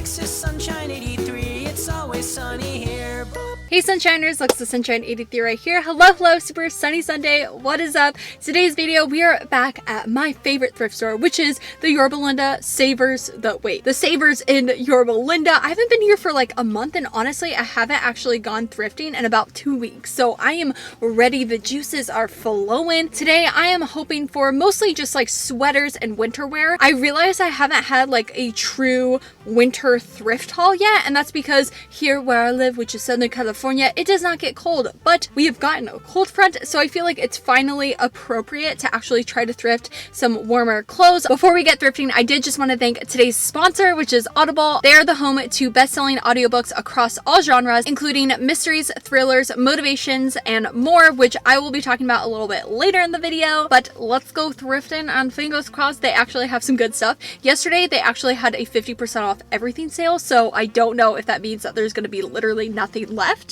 Alexis Sunshine 83, it's always sunny here. Hey Sunshiners, alexasunshine 83 right here. Hello, super sunny Sunday. What is up? Today's video, we are back at my favorite thrift store, which is the Yorba Linda Savers. The Savers in Yorba Linda. I haven't been here for like a month, and honestly, I haven't actually gone thrifting in about 2 weeks. So I am ready. The juices are flowing. Today, I am hoping for mostly just like sweaters and winter wear. I realize I haven't had like a true winter thrift haul yet, and that's because here where I live, which is Southern California, it does not get cold, but we have gotten a cold front, so I feel like it's finally appropriate to actually try to thrift some warmer clothes. Before we get thrifting, I did just want to thank today's sponsor, which is Audible. They are the home to best-selling audiobooks across all genres, including mysteries, thrillers, motivations, and more, which I will be talking about a little bit later in the video. But let's go thrifting, and fingers crossed they actually have some good stuff. Yesterday, they actually had a 50% off everything sale, so I don't know if that means that there's going to be literally nothing left.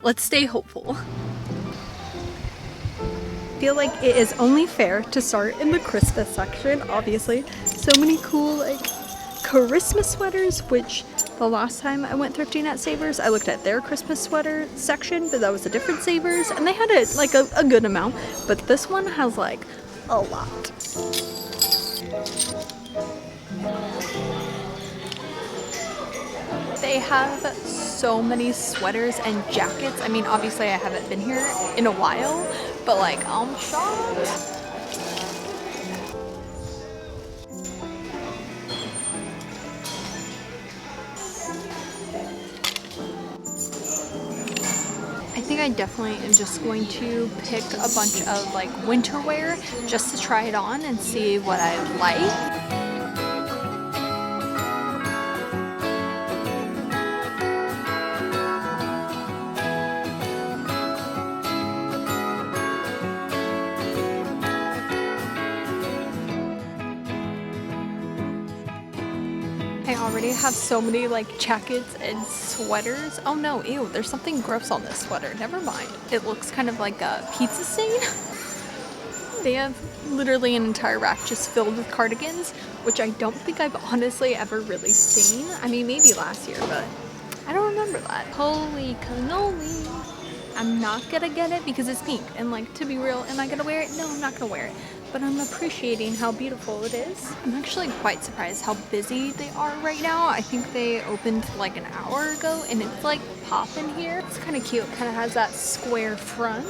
Let's stay hopeful. I feel like it is only fair to start in the Christmas section, obviously. So many cool like Christmas sweaters, which the last time I went thrifting at Savers, I looked at their Christmas sweater section, but that was a different Savers, and they had a good amount, but this one has like a lot. They have so many sweaters and jackets. I mean, obviously I haven't been here in a while, but like, I'm shocked. I think I definitely am just going to pick a bunch of like winter wear just to try it on and see what I like. I already have so many like jackets and sweaters. Oh no, ew, there's something gross on this sweater. Never mind. It looks kind of like a pizza stain. They have literally an entire rack just filled with cardigans, which I don't think I've honestly ever really seen. I mean, maybe last year, but I don't remember that. Holy cannoli. I'm not gonna get it because it's pink, and like, to be real, am I gonna wear it? No, I'm not gonna wear it. But I'm appreciating how beautiful it is. I'm actually quite surprised how busy they are right now. I think they opened like an hour ago, and it's like popping here. It's kind of cute. Kind of has that square front.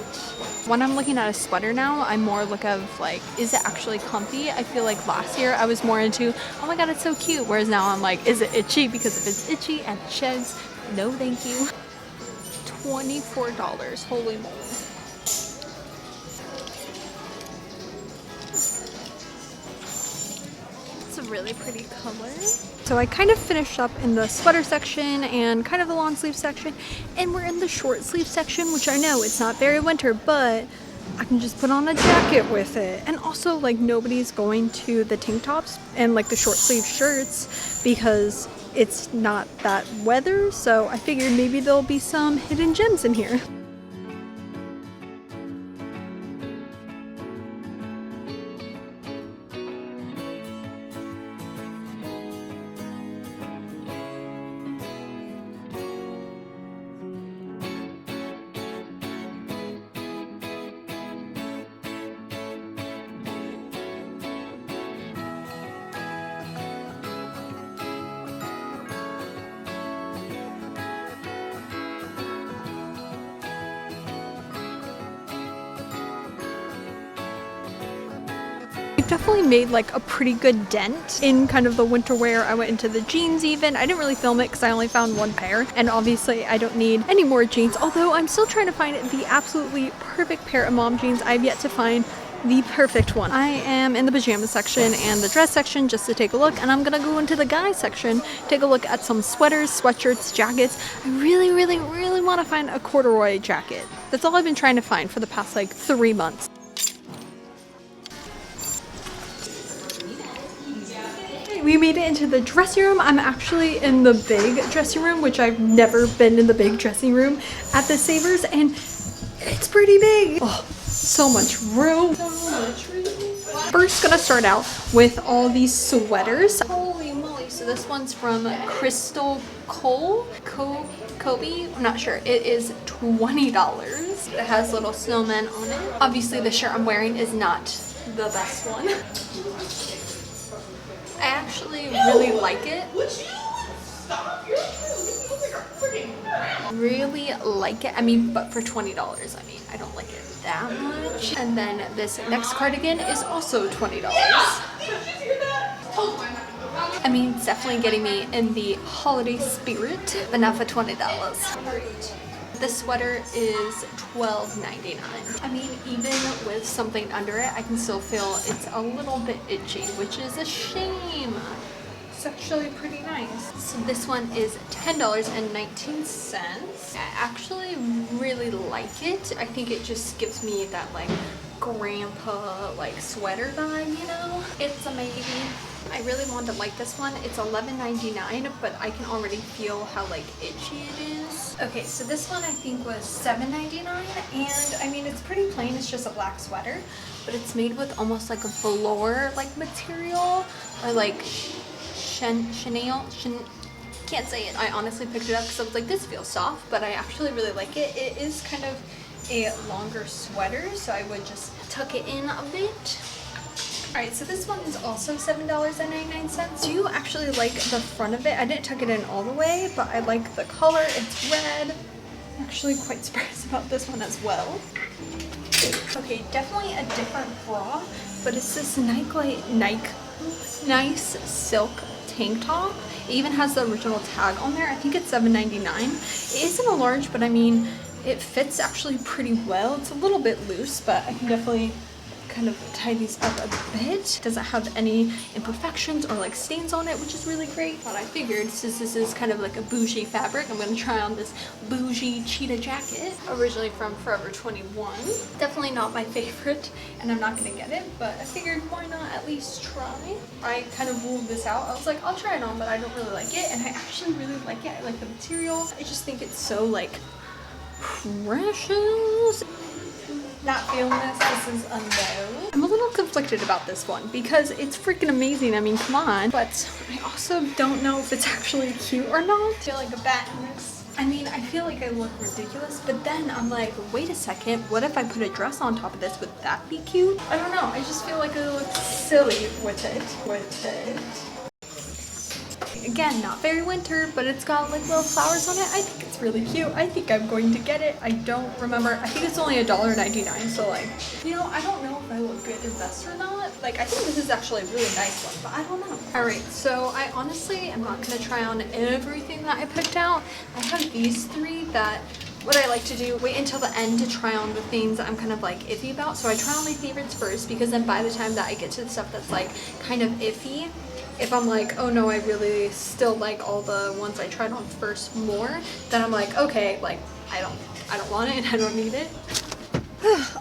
When I'm looking at a sweater now, I'm more look of like, is it actually comfy? I feel like last year I was more into, oh my god, it's so cute. Whereas now I'm like, is it itchy? Because if it's itchy and it sheds, no thank you. $24. Holy moly. It's a really pretty color. So I kind of finished up in the sweater section and kind of the long sleeve section, and we're in the short sleeve section, which I know it's not very winter, but I can just put on a jacket with it. And also, like, nobody's going to the tank tops and like the short sleeve shirts because it's not that weather, so I figured maybe there'll be some hidden gems in here. Definitely made like a pretty good dent in kind of the winter wear. I went into the jeans even. I didn't really film it because I only found one pair, and obviously I don't need any more jeans, although I'm still trying to find the absolutely perfect pair of mom jeans. I've yet to find the perfect one. I am in the pajama section and the dress section just to take a look, and I'm gonna go into the guy section, take a look at some sweaters, sweatshirts, jackets. I really want to find a corduroy jacket. That's all I've been trying to find for the past like 3 months. We made it into the dressing room. I'm actually in the big dressing room, which I've never been in the big dressing room at the Savers, and it's pretty big. Oh, so much room. First, gonna start out with all these sweaters. Holy moly, so this one's from Crystal Kobe. I'm not sure. It is $20. It has little snowmen on it. Obviously the shirt I'm wearing is not the best one. I actually really like it. Really like it. I mean, but for $20, I mean, I don't like it that much. And then this next cardigan is also $20. I mean, it's definitely getting me in the holiday spirit, but not for $20. This sweater is $12.99. I mean, even with something under it, I can still feel it's a little bit itchy, which is a shame. It's actually pretty nice. So this one is $10.19. I actually really like it. I think it just gives me that like grandpa like sweater vibe, you know? It's amazing. I really want to like this one. It's $11.99, but I can already feel how like itchy it is. Okay, so this one I think was $7.99, and I mean it's pretty plain. It's just a black sweater, but it's made with almost like a velour like material, or like can't say it. I honestly picked it up because I was like, this feels soft, but I actually really like it. It is kind of a longer sweater, so I would just tuck it in a bit. Alright, so this one is also $7.99. I do actually like the front of it. I didn't tuck it in all the way, but I like the color. It's red. I'm actually quite surprised about this one as well. Okay, definitely a different bra, but it's this nice silk tank top. It even has the original tag on there. I think it's $7.99. It isn't a large, but I mean, it fits actually pretty well. It's a little bit loose, but I can definitely kind of tie these up a bit. It doesn't have any imperfections or like stains on it, which is really great. But I figured since this is kind of like a bougie fabric, I'm going to try on this bougie cheetah jacket, originally from Forever 21. Definitely not my favorite, and I'm not going to get it, but I figured why not at least try. I kind of ruled this out. I was like, I'll try it on, but I don't really like it, and I actually really like it. I like the material. I just think it's so like precious. Not feeling this. This is a no. I'm a little conflicted about this one because it's freaking amazing. I mean, come on. But I also don't know if it's actually cute or not. I feel like a bat in this. I mean, I feel like I look ridiculous, but then I'm like, wait a second. What if I put a dress on top of this? Would that be cute? I don't know. I just feel like I look silly with it. Again, not very winter, but it's got like little flowers on it. I think it's really cute. I think I'm going to get it. I don't remember. I think it's only $1.99, so like, you know, I don't know if I look good in this or not. Like, I think this is actually a really nice one, but I don't know. Alright, so I honestly am not going to try on everything that I picked out. I have these three that what I like to do, wait until the end to try on the things that I'm kind of like iffy about. So I try on my favorites first, because then by the time that I get to the stuff that's like kind of iffy, if I'm like, oh no, I really still like all the ones I tried on first more, then I'm like, okay, like I don't want it and I don't need it.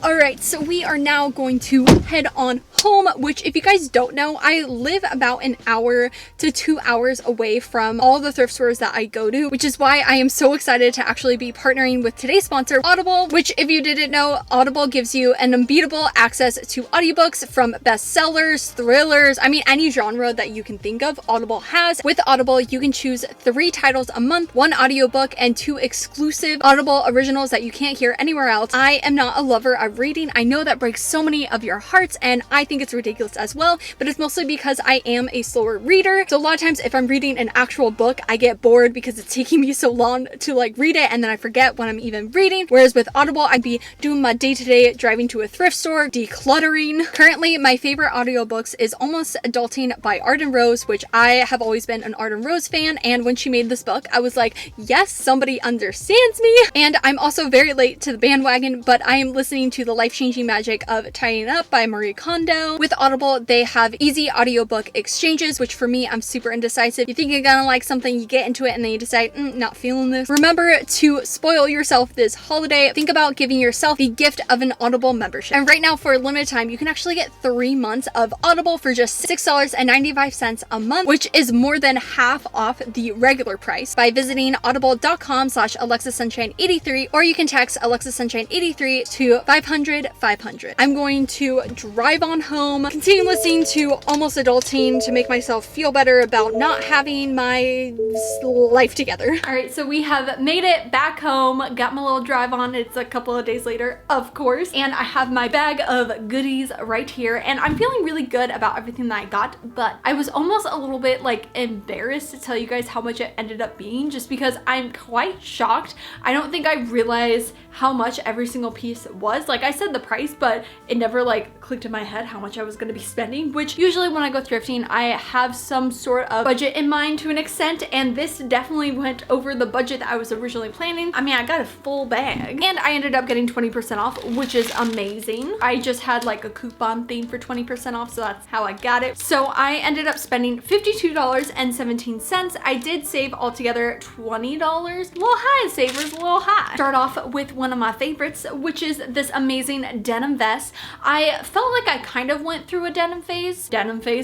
Alright, so we are now going to head on home, which if you guys don't know, I live about an hour to 2 hours away from all the thrift stores that I go to, which is why I am so excited to actually be partnering with today's sponsor, Audible, which if you didn't know, Audible gives you an unbeatable access to audiobooks from bestsellers, thrillers, I mean any genre that you can think of, Audible has. With Audible, you can choose 3 titles a month, 1 audiobook, and 2 exclusive Audible originals that you can't hear anywhere else. I am not a lover of reading. I know that breaks so many of your hearts, and I think it's ridiculous as well, but it's mostly because I am a slower reader. So a lot of times if I'm reading an actual book, I get bored because it's taking me so long to like read it, and then I forget when I'm even reading. Whereas with Audible, I'd be doing my day-to-day driving to a thrift store, decluttering. Currently, my favorite audiobooks is Almost Adulting by Arden Rose, which I have always been an Arden Rose fan, and when she made this book, I was like, yes, somebody understands me. And I'm also very late to the bandwagon, but I am listening to The Life-Changing Magic of Tidying Up by Marie Kondo. With Audible, they have easy audiobook exchanges, which for me, I'm super indecisive. You think you're gonna like something, you get into it, and then you decide, not feeling this. Remember to spoil yourself this holiday. Think about giving yourself the gift of an Audible membership. And right now, for a limited time, you can actually get 3 months of Audible for just $6.95 a month, which is more than half off the regular price by visiting audible.com/alexasunshine83, or you can text alexasunshine83 to to 500, 500. I'm going to drive on home, continue listening to Almost Adulting to make myself feel better about not having my life together. All right, so we have made it back home, got my little drive on. It's a couple of days later, of course, and I have my bag of goodies right here, and I'm feeling really good about everything that I got, but I was almost a little bit like embarrassed to tell you guys how much it ended up being, just because I'm quite shocked. I don't think I realized how much every single piece was. Like, I said the price, but it never like clicked in my head how much I was going to be spending, which usually when I go thrifting, I have some sort of budget in mind to an extent, and this definitely went over the budget that I was originally planning. I mean, I got a full bag, and I ended up getting 20% off, which is amazing. I just had like a coupon thing for 20% off, so that's how I got it. So I ended up spending $52.17. I did save altogether $20. A little high, savers, a little high. Start off with one of my favorites, which is this amazing denim vest. I felt like I kind of went through a denim phase.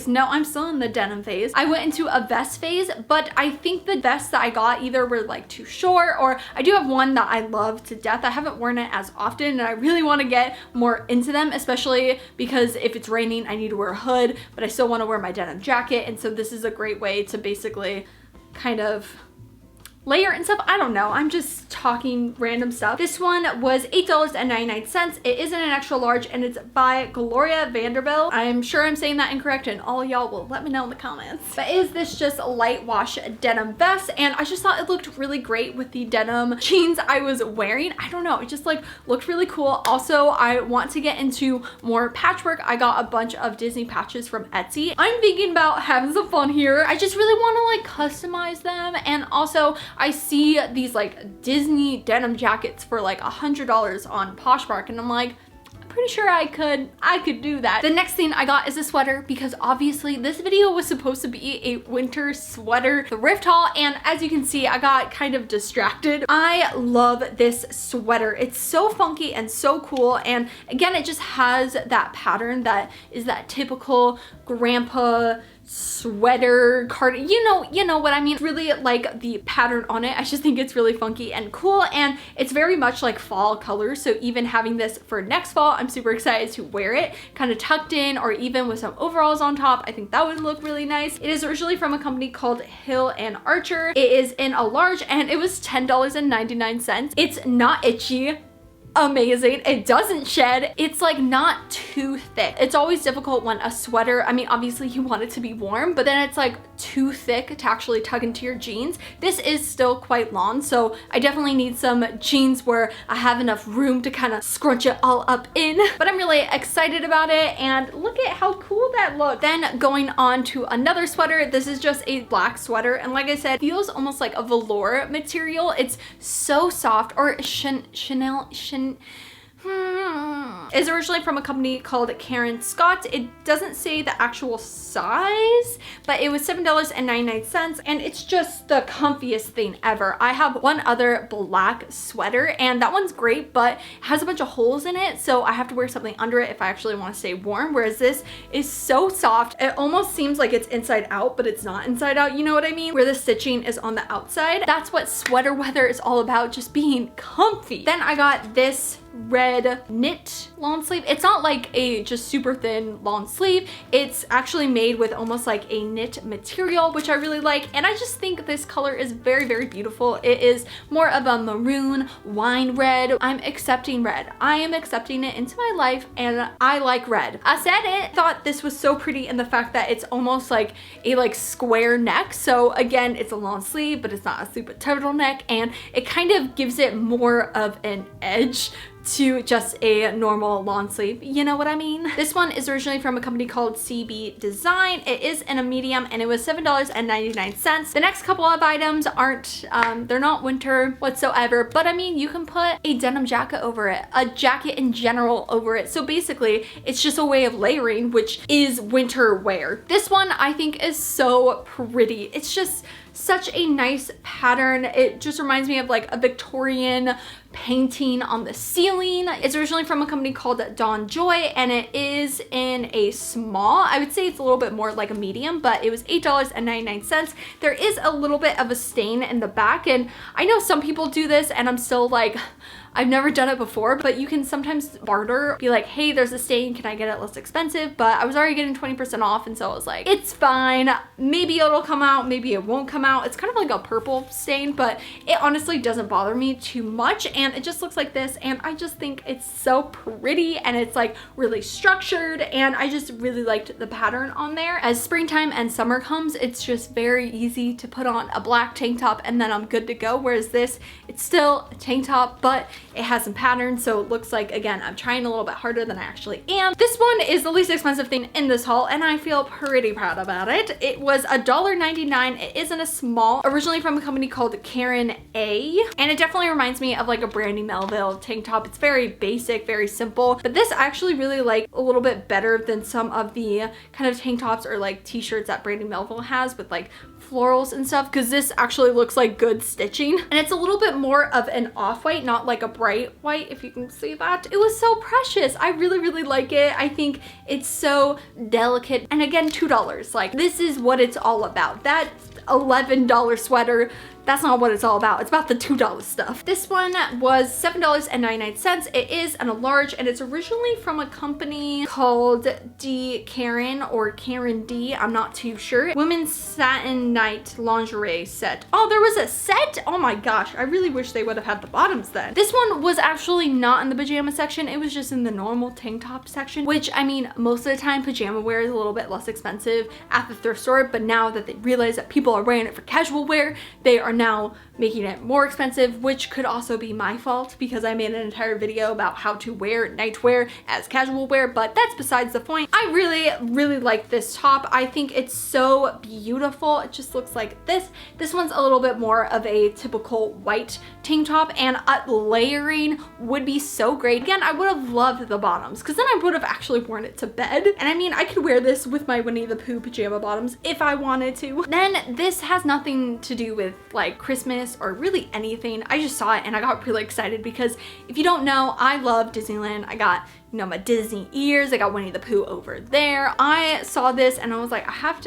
No, I'm still in the denim phase. I went into a vest phase, but I think the vests that I got either were like too short, or I do have one that I love to death. I haven't worn it as often, and I really want to get more into them, especially because if it's raining, I need to wear a hood, but I still want to wear my denim jacket, and so this is a great way to basically kind of layer and stuff. I don't know, I'm just talking random stuff. This one was $8.99. It is in an extra large, and it's by Gloria Vanderbilt. I'm sure I'm saying that incorrect, and all y'all will let me know in the comments. But is this just a light wash denim vest? And I just thought it looked really great with the denim jeans I was wearing. I don't know, it just like looked really cool. Also, I want to get into more patchwork. I got a bunch of Disney patches from Etsy. I'm thinking about having some fun here. I just really want to like customize them, and also I see these like Disney denim jackets for like $100 on Poshmark, and I'm like, I'm pretty sure I could do that. The next thing I got is a sweater, because obviously this video was supposed to be a winter sweater thrift haul, and as you can see, I got kind of distracted. I love this sweater. It's so funky and so cool, and again, it just has that pattern that is that typical grandpa sweater cardigan, you know what I mean. Really like the pattern on it. I just think it's really funky and cool, and it's very much like fall colors, so even having this for next fall, I'm super excited to wear it kind of tucked in, or even with some overalls on top. I think that would look really nice. It is originally from a company called Hill and Archer. It is in a large, and it was $10.99. It's not itchy. Amazing. It doesn't shed. It's like not too thick. It's always difficult when a sweater, I mean, obviously you want it to be warm, but then it's like too thick to actually tug into your jeans. This is still quite long, so I definitely need some jeans where I have enough room to kind of scrunch it all up in, but I'm really excited about it, and look at how cool that looks. Then going on to another sweater. This is just a black sweater, and like I said, feels almost like a velour material. It's so soft, or Chanel is originally from a company called Karen Scott. It doesn't say the actual size, but it was $7.99, and it's just the comfiest thing ever. I have one other black sweater, and that one's great, but it has a bunch of holes in it, so I have to wear something under it if I actually want to stay warm, whereas this is so soft. It almost seems like it's inside out, but it's not inside out, you know what I mean? Where the stitching is on the outside. That's what sweater weather is all about, just being comfy. Then I got this red knit long sleeve. It's not like a just super thin long sleeve. It's actually made with almost like a knit material, which I really like, and I just think this color is very, very beautiful. It is more of a maroon wine red. I'm accepting red. I am accepting it into my life, and I like red. I said it. Thought this was so pretty in the fact that it's almost like a square neck. So again, it's a long sleeve, but it's not a super turtleneck, and it kind of gives it more of an edge to just a normal long sleeve, you know what I mean? This one is originally from a company called CB Design. It is in a medium, and it was $7.99. The next couple of items aren't, they're not winter whatsoever, but I mean, you can put a denim jacket over it, a jacket in general over it. So basically, it's just a way of layering, which is winter wear. This one I think is so pretty. It's just such a nice pattern. It just reminds me of like a Victorian painting on the ceiling. It's originally from a company called Dawn Joy, and it is in a small. I would say it's a little bit more like a medium, but it was $8.99. There is a little bit of a stain in the back, and I know some people do this, and I'm still like, I've never done it before, but you can sometimes barter, be like, hey, there's a stain, can I get it less expensive? But I was already getting 20% off, and so I was like, it's fine. Maybe it'll come out, maybe it won't come out. It's kind of like a purple stain, but it honestly doesn't bother me too much, and it just looks like this, and I just think it's so pretty, and it's like really structured, and I just really liked the pattern on there. As springtime and summer comes, it's just very easy to put on a black tank top and then I'm good to go, whereas this, it's still a tank top, but it has some pattern, so it looks like, again, I'm trying a little bit harder than I actually am. This one is the least expensive thing in this haul, and I feel pretty proud about it. It was $1.99. It is in a small, originally from a company called Karen A, and it definitely reminds me of like a Brandy Melville tank top. It's very basic, very simple, but this I actually really like a little bit better than some of the kind of tank tops or like t-shirts that Brandy Melville has with like florals and stuff, because this actually looks like good stitching, and it's a little bit more of an off-white, not like a bright white, if you can see that. It was so precious. I really like it. I think it's so delicate, and again, $2. Like, this is what it's all about. That $11 sweater, that's not what it's all about. It's about the $2 stuff. This one was $7.99. It is in a large, and it's originally from a company called D. Karen or Karen D. I'm not too sure. Women's satin night lingerie set. Oh, there was a set? Oh my gosh. I really wish they would have had the bottoms then. This one was actually not in the pajama section. It was just in the normal tank top section, which, I mean, most of the time pajama wear is a little bit less expensive at the thrift store, but now that they realize that people are wearing it for casual wear, they are now making it more expensive, which could also be my fault because I made an entire video about how to wear nightwear as casual wear, but that's besides the point. I really like this top. I think it's so beautiful. It just looks like this. This one's a little bit more of a typical white tank top, and layering would be so great. Again, I would have loved the bottoms because then I would have actually worn it to bed. And I mean, I could wear this with my Winnie the Pooh pajama bottoms if I wanted to. Then this has nothing to do with like Christmas or really anything. I just saw it and I got really excited because if you don't know, I love Disneyland. I got, you know, my Disney ears. I got Winnie the Pooh over there. I saw this and I was like, I have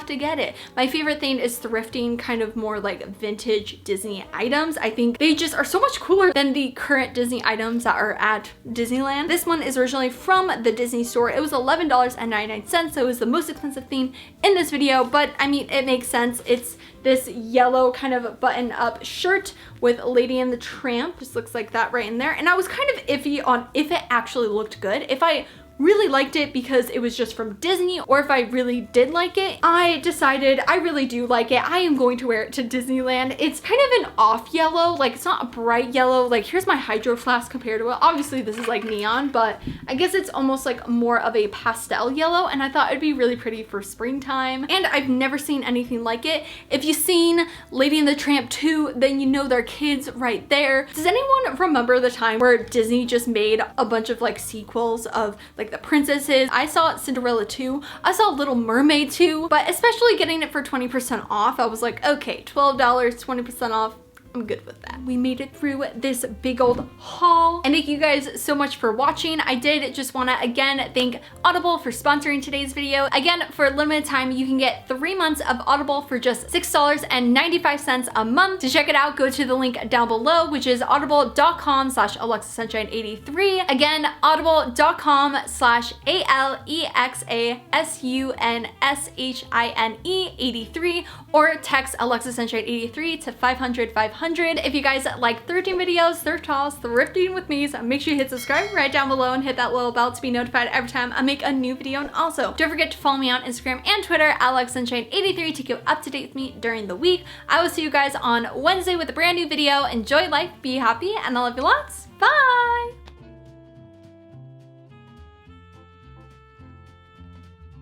to get it. My favorite thing is thrifting kind of more like vintage Disney items. I think they just are so much cooler than the current Disney items that are at Disneyland. This one is originally from the Disney store. It was $11.99, so it was the most expensive thing in this video, but I mean, it makes sense. It's this yellow kind of button-up shirt with Lady and the Tramp. Just looks like that right in there. And I was kind of iffy on if it actually looked good. If I really liked it because it was just from Disney, or if I really did like it. I decided I really do like it. I am going to wear it to Disneyland. It's kind of an off yellow, like it's not a bright yellow. Like here's my Hydro Flask compared to it. Obviously this is like neon, but I guess it's almost like more of a pastel yellow, and I thought it'd be really pretty for springtime. And I've never seen anything like it. If you've seen Lady and the Tramp 2, then you know they're kids right there. Does anyone remember the time where Disney just made a bunch of like sequels of like the princesses? I saw Cinderella 2, I saw Little Mermaid 2, but especially getting it for 20% off, I was like, okay, $12, 20% off, I'm good with that. We made it through this big old haul, and thank you guys so much for watching. I did just want to again thank Audible for sponsoring today's video. Again, for a limited time, you can get 3 months of Audible for just $6.95 a month. To check it out, go to the link down below, which is audible.com/alexasunshine83. Again, audible.com/alexasunshine83, or text alexasunshine83 to 500-500. If you guys like thrifting videos, thrift hauls, thrifting with me, so make sure you hit subscribe right down below and hit that little bell to be notified every time I make a new video. And also, don't forget to follow me on Instagram and Twitter, alexasunshine83, to keep up to date with me during the week. I will see you guys on Wednesday with a brand new video. Enjoy life, be happy, and I love you lots. Bye!